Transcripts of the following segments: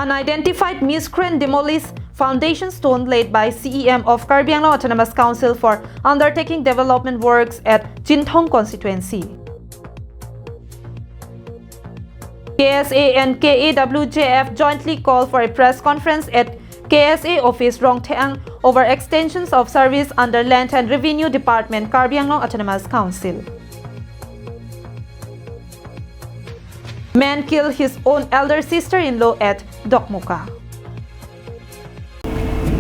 Unidentified miscreant demolished foundation stone laid by CEM of Karbi Anglong Autonomous Council for undertaking development works at Jinthong constituency. KSA and KAWJF jointly called for a press conference at KSA office Rongtheang over extensions of service under Land and Revenue Department, Karbi Anglong Autonomous Council. Man killed his own elder sister-in-law at Dokmuka.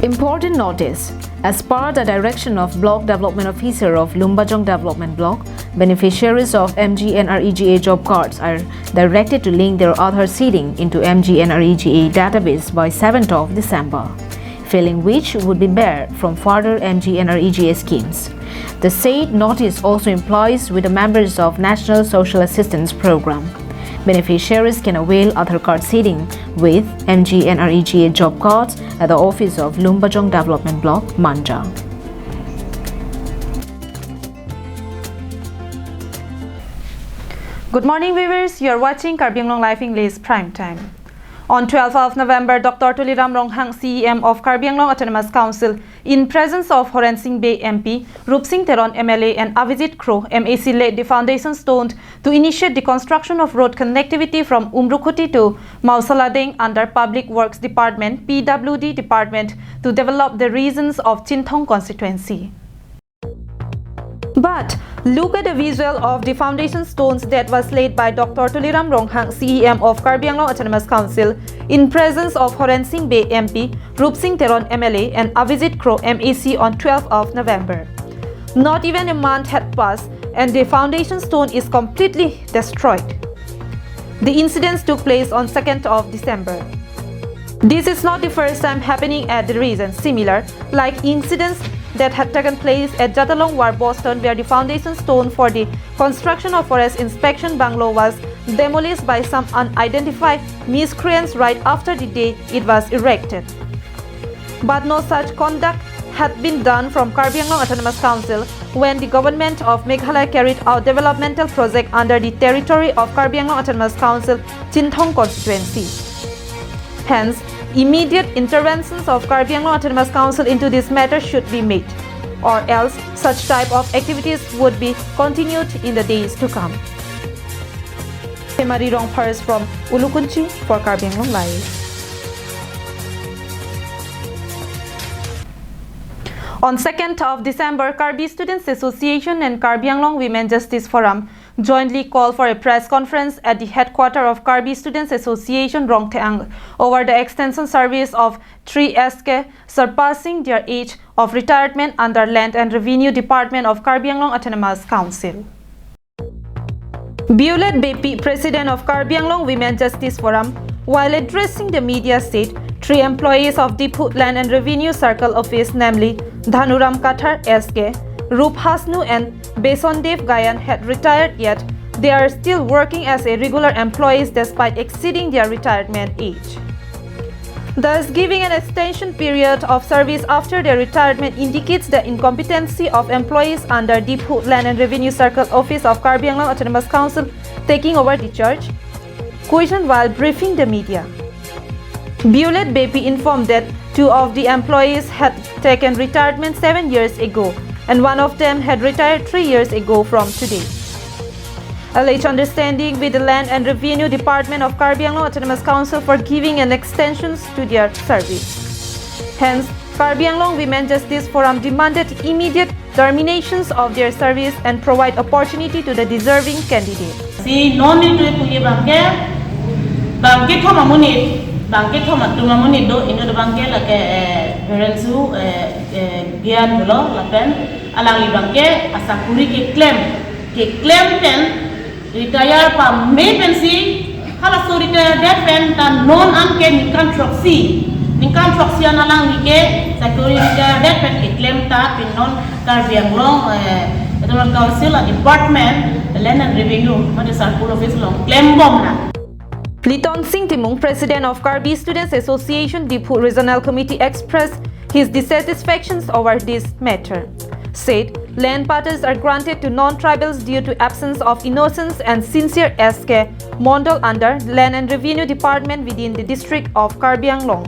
Important notice. As per the direction of Block Development Officer of Lumbajong Development Block, beneficiaries of MGNREGA job cards are directed to link their Aadhaar seeding into MGNREGA database by 7th of December, failing which would be barred from further MGNREGA schemes. The said notice also implies with the members of National Social Assistance Program. Beneficiaries can avail Aadhaar card seeding with MGNREGA job cards at the office of Lumbajong Development Block, Manja. Good morning viewers, you are watching Karbi Anglong Live English Prime Time. On 12th of November, Dr. Tuliram Ronghang, CEM of Karbi Anglong Autonomous Council, in presence of Horen Singh Bay MP, Rup Singh Theron MLA and Avijit Crow MAC laid the foundation stone to initiate the construction of road connectivity from Umrukhuti to Mausaladeng under Public Works Department (PWD) department to develop the regions of Jinthong constituency. But look at the visual of the foundation stones that was laid by Dr. Tuliram Ronghang, CEM of Karbi Anglong Autonomous Council, in presence of Horen Singh Bay MP, Rup Singh Theron MLA and Avijit Crow MAC on 12th of November. Not even a month had passed and the foundation stone is completely destroyed. The incidents took place on 2nd of December. This is not the first time happening at the region, similar like incidents that had taken place at Jatalong War, Boston, where the foundation stone for the construction of Forest Inspection Bungalow was demolished by some unidentified miscreants right after the day it was erected. But no such conduct had been done from Karbi Anglong Autonomous Council when the government of Meghalaya carried out developmental project under the territory of Karbi Anglong Autonomous Council, Jinthong constituency. Hence, immediate interventions of Karbi Anglong Autonomous Council into this matter should be made, or else such type of activities would be continued in the days to come. Hemari Rongpars from Ulukunchi for Karbi Anglong Live. On 2nd of December, Karbi Students Association and Karbi Anglong Women Justice Forum jointly called for a press conference at the headquarters of Karbi Students Association, Rongtheang, over the extension service of 3 SK surpassing their age of retirement under Land and Revenue Department of Karbi Anglong Autonomous Council. Violet Bepi, President of Karbi Anglong Women Justice Forum, while addressing the media said 3 employees of Deephoot Land and Revenue Circle Office, namely Dhanuram Kathar SK, Rup Hasnu and Besondev Gayan had retired, yet they are still working as a regular employees despite exceeding their retirement age. Thus, giving an extension period of service after their retirement indicates the incompetency of employees under Deephoot Land and Revenue Circle Office of Karbi Anglong Autonomous Council taking over the charge. Questioned while briefing the media, Violet Bepi informed that 2 of the employees had taken retirement 7 years ago and 1 of them had retired 3 years ago from today. Alleged understanding with the Land and Revenue Department of Karbi Anglong Autonomous Council for giving an extensions to their service. Hence, Karbi Anglong Women Justice Forum demanded immediate terminations of their service and provide opportunity to the deserving candidate. Si noni tu punya bangke thoma munit do indo do bangke la ke berensu gian bolo la pen alang li bangke asakuri ke claim ten retire pa me pensi hala so retire that pen ta non anke nikan troxi analang li ke sakuri retire that pen ke claim ta pin non Karbi Anglong Autonomous Council Department Land and Revenue made circle office long claim bom na. Liton Singh Timung, President of Karbi Students Association Deephoot Regional Committee, expressed his dissatisfaction over this matter. Said, Land parcels are granted to non-tribals due to absence of innocence and sincere SK Mondal under Land and Revenue Department within the district of Karbi Anglong.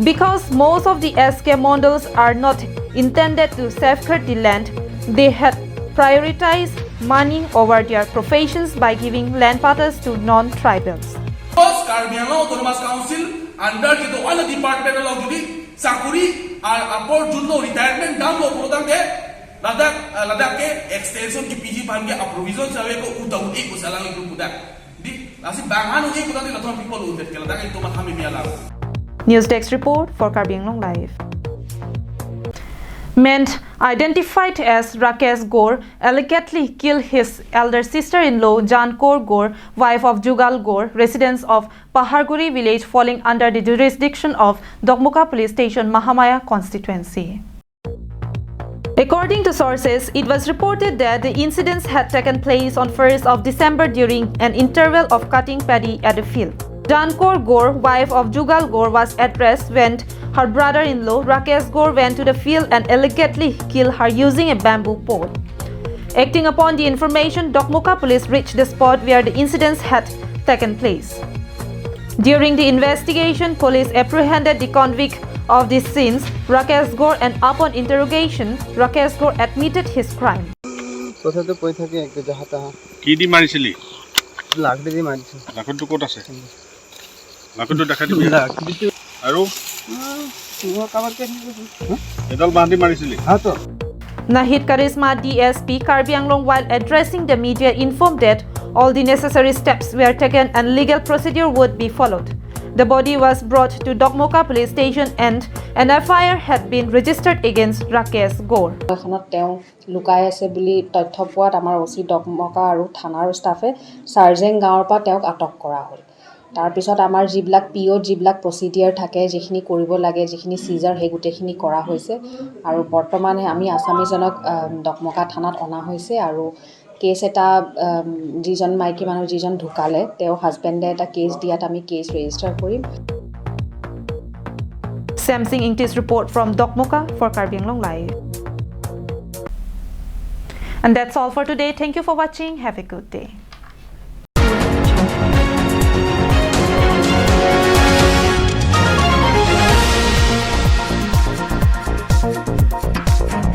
Because most of the SK Mondals are not intended to safeguard the land, they had prioritized money over their professions by giving land parcels to non-tribals. Karbi Anglong Autonomous Council under the one department of the Sakuri apor junno retirement dam lo product de ladak ke extension ki PG pan ke provision sabe ko utau ko salang itu pudak di nasi bangan uji pudak di lathon people undet ke ladak itu mahami miala. News Desk report for Karbi Anglong Live. Men identified as Rakesh Gore allegedly killed his elder sister-in-law Jankor Gore, wife of Jugal Gore, residents of Paharguri village falling under the jurisdiction of Dokmuka Police Station, Mahamaya constituency. According to sources, it was reported that the incidents had taken place on 1st of December during an interval of cutting paddy at the field. Jankor Gore, wife of Jugal Gore, was at rest when her brother-in-law Rakesh Gore went to the field and allegedly killed her using a bamboo pole. Acting upon the information, Dokmuka police reached the spot where the incidents had taken place. During the investigation, police apprehended the convict of these scenes, Rakesh Gore, and upon interrogation, Rakesh Gore admitted his crime. Kidi marisili? Lakdi di marisi. Lakontu kot ase? Lakontu dekha dibi? Aru? Edal bandi marisili? Hato. Nahid Karisma DSP Karbi Anglong, while addressing the media, informed that all the necessary steps were taken and legal procedure would be followed. The body was brought to Dokmuka police station and an FIR had been registered against Rakesh Gore. লুকাই আছে বুলি তথ্য পোৱাত আমাৰ OC Dokmoka আৰু থানাৰ ষ্টাফে সাৰ্জেং গাঁৱৰ পৰা তেওঁক আটক কৰা হ'ল। তাৰ পিছত আমাৰ যিবিলাক পিঅ যিবিলাক প্ৰচিডিয়াৰ থাকে যিখিনি কৰিব লাগে যিখিনি সিজাৰ হে গুটেখিনি কৰা হৈছে আৰু বৰ্তমানে আমি আসামিজনক ডকমকা থানাত অনা হৈছে আৰু কেছ এটা যিজন মাইকী মানুহ যিজন ঢুকালে তেওঁ হাজবেণ্ডে এটা কেছ দিয়াত আমি case register Karim. Samsing English report from Dokmuka for Karbi Anglong Live. And that's all for today. Thank you for watching. Have a good day.